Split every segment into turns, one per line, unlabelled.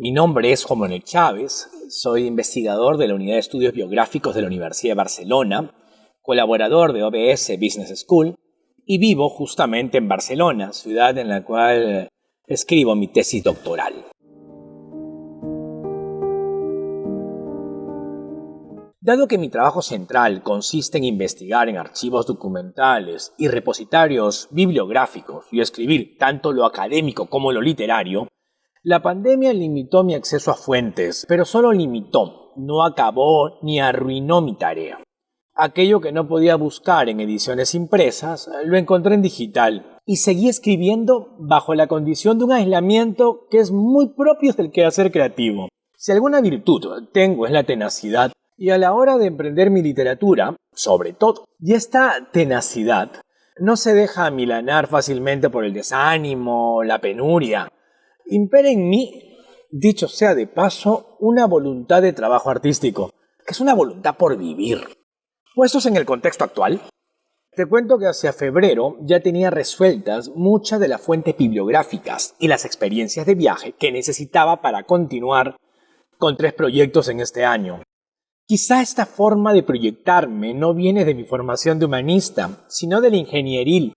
Mi nombre es Juan Manuel Chávez, soy investigador de la Unidad de Estudios Biográficos de la Universidad de Barcelona, colaborador de OBS Business School y vivo justamente en Barcelona, ciudad en la cual escribo mi tesis doctoral. Dado que mi trabajo central consiste en investigar en archivos documentales y repositorios bibliográficos y escribir tanto lo académico como lo literario, la pandemia limitó mi acceso a fuentes, pero solo limitó, no acabó ni arruinó mi tarea. Aquello que no podía buscar en ediciones impresas, lo encontré en digital y seguí escribiendo bajo la condición de un aislamiento que es muy propio del quehacer creativo. Si alguna virtud tengo es la tenacidad, y a la hora de emprender mi literatura, sobre todo, y esta tenacidad no se deja amilanar fácilmente por el desánimo, la penuria. Impera en mí, dicho sea de paso, una voluntad de trabajo artístico, que es una voluntad por vivir. Puestos en el contexto actual, te cuento que hacia febrero ya tenía resueltas muchas de las fuentes bibliográficas y las experiencias de viaje que necesitaba para continuar con 3 proyectos en este año. Quizá esta forma de proyectarme no viene de mi formación de humanista, sino de la ingenieril,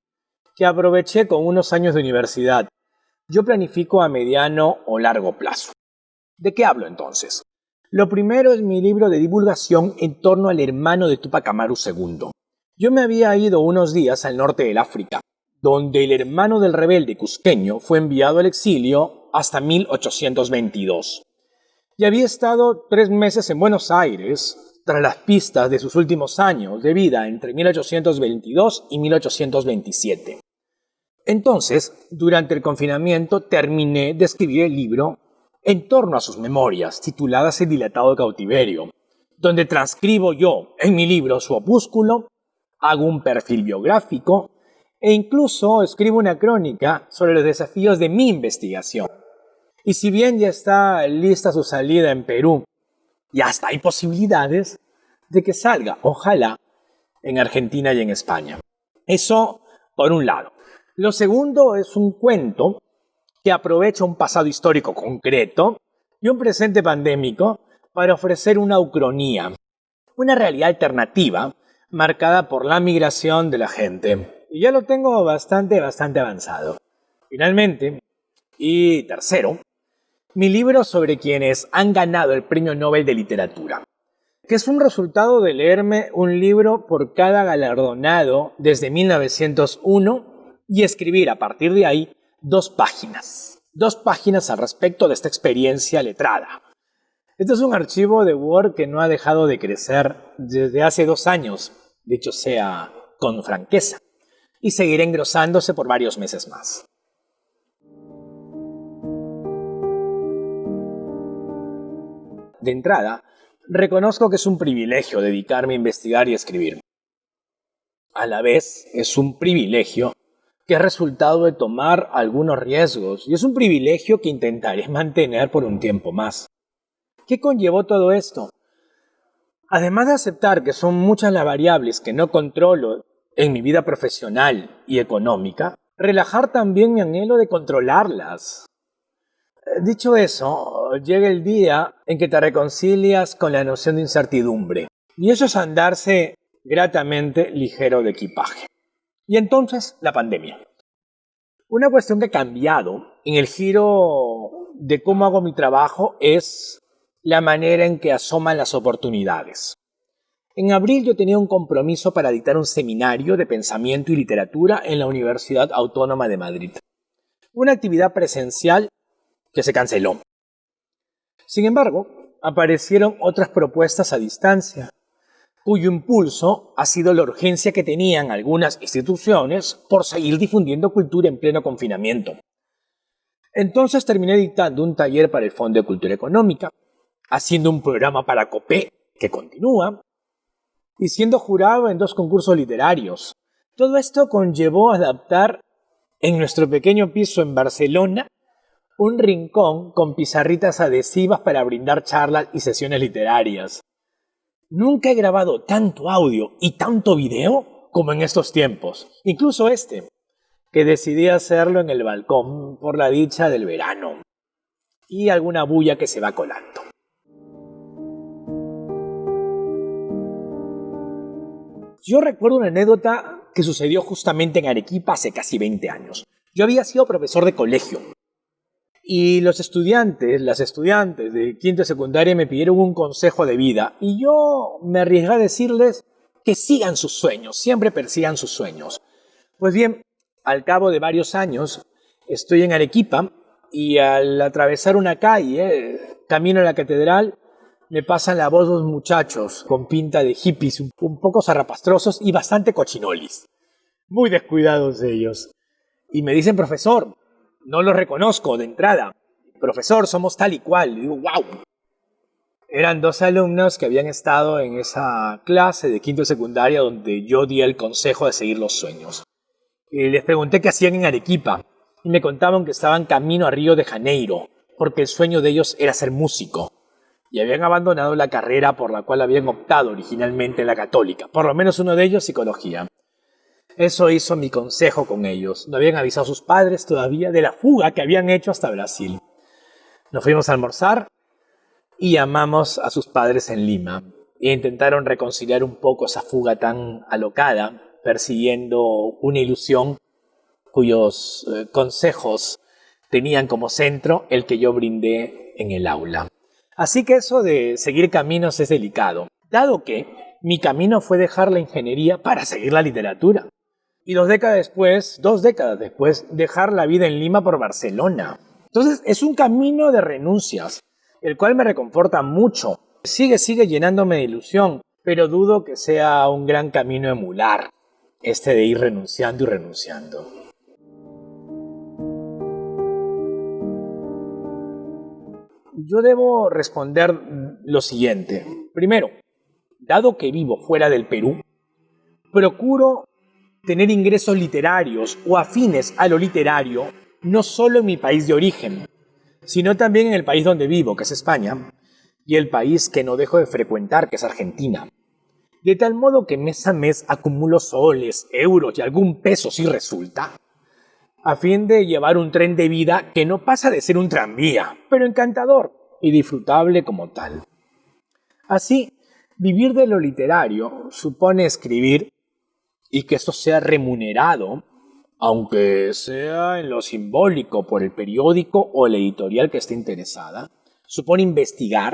que aproveché con unos años de universidad. Yo planifico a mediano o largo plazo. ¿De qué hablo entonces? Lo primero es mi libro de divulgación en torno al hermano de Túpac Amaru II. Yo me había ido unos días al norte del África, donde el hermano del rebelde cusqueño fue enviado al exilio hasta 1822. Y había estado 3 meses en Buenos Aires, tras las pistas de sus últimos años de vida entre 1822 y 1827. Entonces, durante el confinamiento, terminé de escribir el libro en torno a sus memorias, tituladas El dilatado cautiverio, donde transcribo yo, en mi libro, su opúsculo, hago un perfil biográfico e incluso escribo una crónica sobre los desafíos de mi investigación. Y si bien ya está lista su salida en Perú, y hasta hay posibilidades de que salga, ojalá, en Argentina y en España. Eso por un lado. Lo segundo es un cuento que aprovecha un pasado histórico concreto y un presente pandémico para ofrecer una ucronía, una realidad alternativa marcada por la migración de la gente. Y ya lo tengo bastante avanzado. Finalmente, y tercero, mi libro sobre quienes han ganado el Premio Nobel de Literatura, que es un resultado de leerme un libro por cada galardonado desde 1901 y escribir a partir de ahí 2 páginas. 2 páginas al respecto de esta experiencia letrada. Este es un archivo de Word que no ha dejado de crecer desde hace 2 años, dicho sea con franqueza, y seguirá engrosándose por varios meses más. De entrada, reconozco que es un privilegio dedicarme a investigar y escribir. A la vez, es un privilegio que es resultado de tomar algunos riesgos y es un privilegio que intentaré mantener por un tiempo más. ¿Qué conllevó todo esto? Además de aceptar que son muchas las variables que no controlo en mi vida profesional y económica, relajar también mi anhelo de controlarlas. Dicho eso, llega el día en que te reconcilias con la noción de incertidumbre. Y eso es andarse gratamente ligero de equipaje. Y entonces, la pandemia. Una cuestión que ha cambiado en el giro de cómo hago mi trabajo es la manera en que asoman las oportunidades. En abril yo tenía un compromiso para dictar un seminario de pensamiento y literatura en la Universidad Autónoma de Madrid. Una actividad presencial que se canceló. Sin embargo, aparecieron otras propuestas a distancia, cuyo impulso ha sido la urgencia que tenían algunas instituciones por seguir difundiendo cultura en pleno confinamiento. Entonces terminé dictando un taller para el Fondo de Cultura Económica, haciendo un programa para COPE, que continúa, y siendo jurado en 2 concursos literarios. Todo esto conllevó adaptar en nuestro pequeño piso en Barcelona un rincón con pizarritas adhesivas para brindar charlas y sesiones literarias. Nunca he grabado tanto audio y tanto video como en estos tiempos. Incluso que decidí hacerlo en el balcón por la dicha del verano. y alguna bulla que se va colando. Yo recuerdo una anécdota que sucedió justamente en Arequipa hace casi 20 años. Yo había sido profesor de colegio y las estudiantes de quinto de secundaria me pidieron un consejo de vida y yo me arriesgué a decirles que sigan sus sueños, siempre persigan sus sueños. Pues bien, al cabo de varios años estoy en Arequipa y al atravesar una calle, camino a la catedral, me pasan la voz dos muchachos con pinta de hippies, un poco zarrapastrosos y bastante cochinolis. Muy descuidados ellos. Y me dicen, profesor, no los reconozco de entrada. Profesor, somos tal y cual. Y digo, wow. Eran dos alumnos que habían estado en esa clase de quinto de secundaria donde yo di el consejo de seguir los sueños. Y les pregunté qué hacían en Arequipa. Y me contaban que estaban camino a Río de Janeiro, porque el sueño de ellos era ser músico. Y habían abandonado la carrera por la cual habían optado originalmente en la católica, por lo menos uno de ellos psicología. Eso hizo mi consejo con ellos. No habían avisado a sus padres todavía de la fuga que habían hecho hasta Brasil. Nos fuimos a almorzar y llamamos a sus padres en Lima. E intentaron reconciliar un poco esa fuga tan alocada, persiguiendo una ilusión cuyos consejos tenían como centro el que yo brindé en el aula. Así que eso de seguir caminos es delicado, dado que mi camino fue dejar la ingeniería para seguir la literatura. Y 2 décadas después, dejar la vida en Lima por Barcelona. Entonces es un camino de renuncias, el cual me reconforta mucho. Sigue llenándome de ilusión, pero dudo que sea un gran camino a emular, este de ir renunciando y renunciando. Yo debo responder lo siguiente. Primero, dado que vivo fuera del Perú, procuro tener ingresos literarios o afines a lo literario, no solo en mi país de origen, sino también en el país donde vivo, que es España, y el país que no dejo de frecuentar, que es Argentina. De tal modo que mes a mes acumulo soles, euros y algún peso si resulta, a fin de llevar un tren de vida que no pasa de ser un tranvía, pero encantador y disfrutable como tal. Así, vivir de lo literario supone escribir y que esto sea remunerado, aunque sea en lo simbólico por el periódico o la editorial que esté interesada. Supone investigar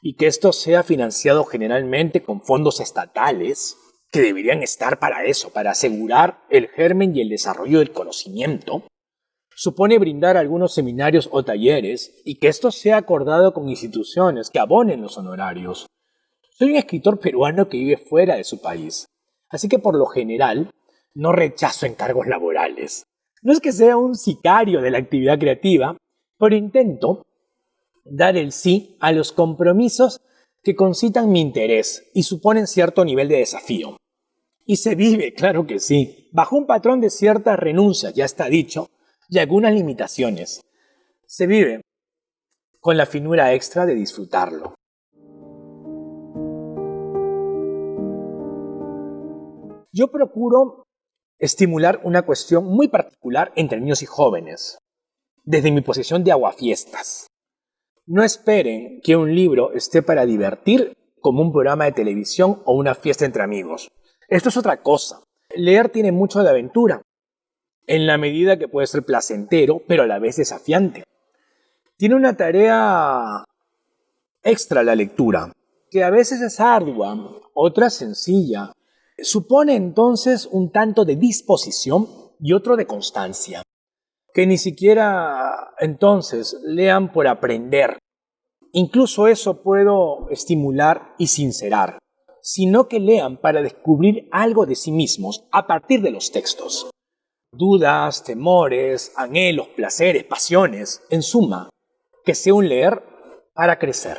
y que esto sea financiado generalmente con fondos estatales que deberían estar para eso, para asegurar el germen y el desarrollo del conocimiento. Supone brindar algunos seminarios o talleres y que esto sea acordado con instituciones que abonen los honorarios. Soy un escritor peruano que vive fuera de su país, así que por lo general no rechazo encargos laborales. No es que sea un sicario de la actividad creativa, pero intento dar el sí a los compromisos que concitan mi interés y suponen cierto nivel de desafío. Y se vive, claro que sí, bajo un patrón de ciertas renuncias, ya está dicho, y algunas limitaciones. Se vive con la finura extra de disfrutarlo. Yo procuro estimular una cuestión muy particular entre niños y jóvenes, desde mi posición de aguafiestas. No esperen que un libro esté para divertir como un programa de televisión o una fiesta entre amigos. Esto es otra cosa. Leer tiene mucho de aventura, en la medida que puede ser placentero, pero a la vez desafiante. Tiene una tarea extra la lectura, que a veces es ardua, otra sencilla. Supone entonces un tanto de disposición y otro de constancia. Que ni siquiera entonces lean por aprender. Incluso eso puedo estimular y sincerar, sino que lean para descubrir algo de sí mismos a partir de los textos. Dudas, temores, anhelos, placeres, pasiones, en suma, que sea un leer para crecer.